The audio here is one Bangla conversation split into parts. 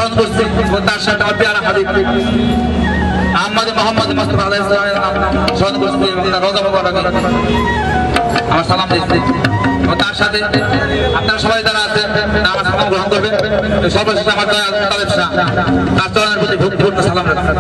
স্মরণ করছি তার সাথে আমার পেয়ারা হাবিব আহমদ মোহাম্মদ মুস্তাফা আলাইহিস সালাম স্মরণ করছি এবং তার রোজা মুবারকে আমার সালাম দিচ্ছি। তার সাথে আপনারা সবাই যারা আছেন আমার সালাম গ্রহণ করবেন। সর্বশেষ আমার তালেব শাহ তার চরণের প্রতি ভক্তিপূর্ণ সালাম রাখবেন।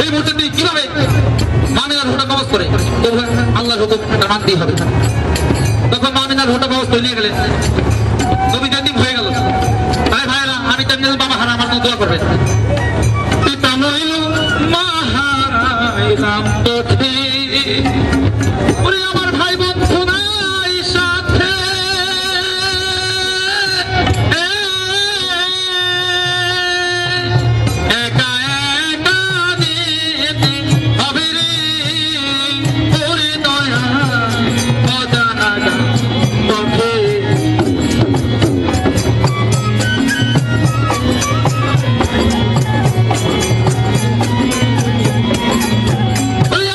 এই মুহূর্তে কিভাবে মামিনার ভোটা কবজ করে আল্লাহর হুকুম মানতেই হবে। তখন মামিনার ভোটা কবজ করে নিয়ে গেলেন। নবী যেদিন হয়ে গেল ভাই ভাইরা আমি তেমনি বাবা হারা আমার দোয়া করবেন। পিতা মহিল মা হারাই রাম পথে ওরে আমার ভাই বন্ধু নাই সাথে একা একা যেতে হবে রে ওরে দয়া অজানা পথে।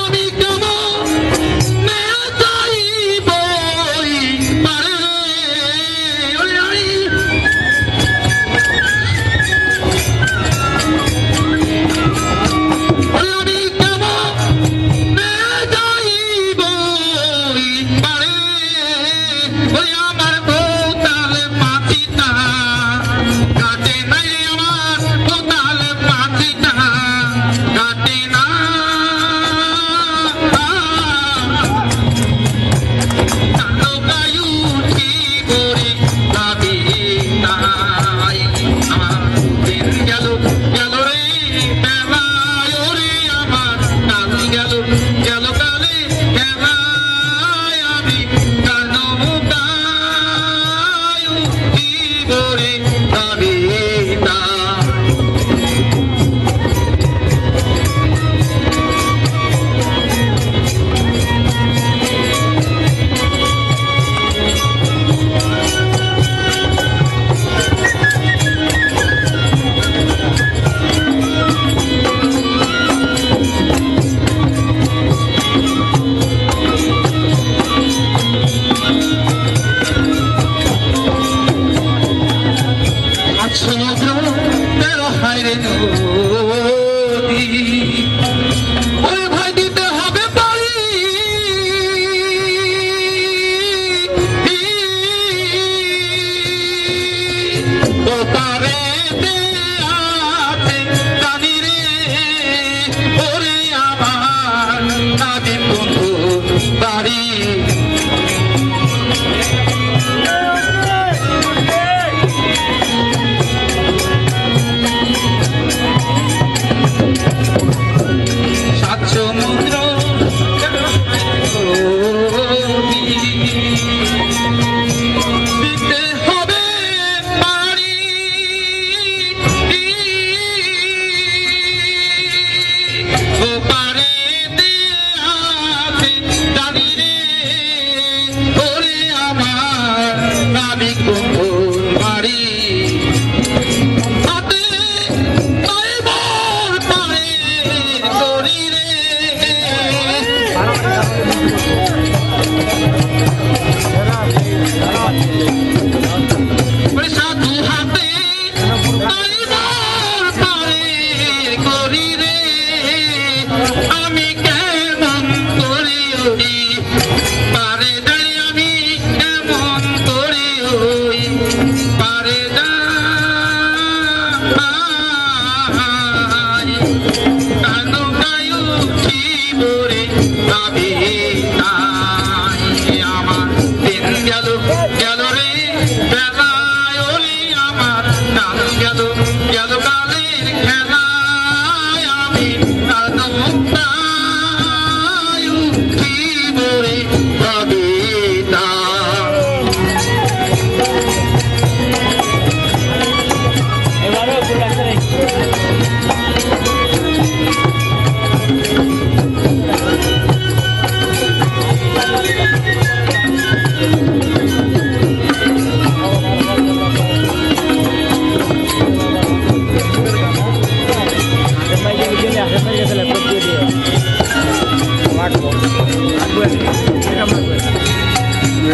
আমি কেমন চাইব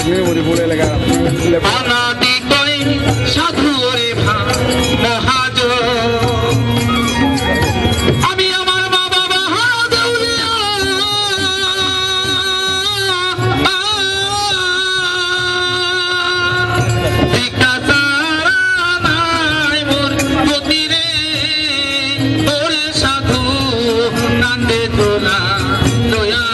মেমোরি এলাকা অনাদি কই সাধু রে মহাজ আমি আমার মা বাবা দেউলিয়া ভিক্ষা ছাড়া নাই মোর গতি রে ওরে সাধু কান্দে তোলা দয়া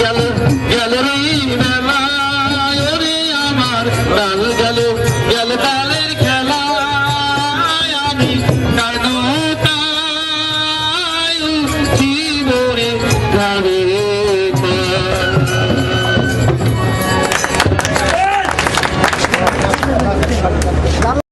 গেল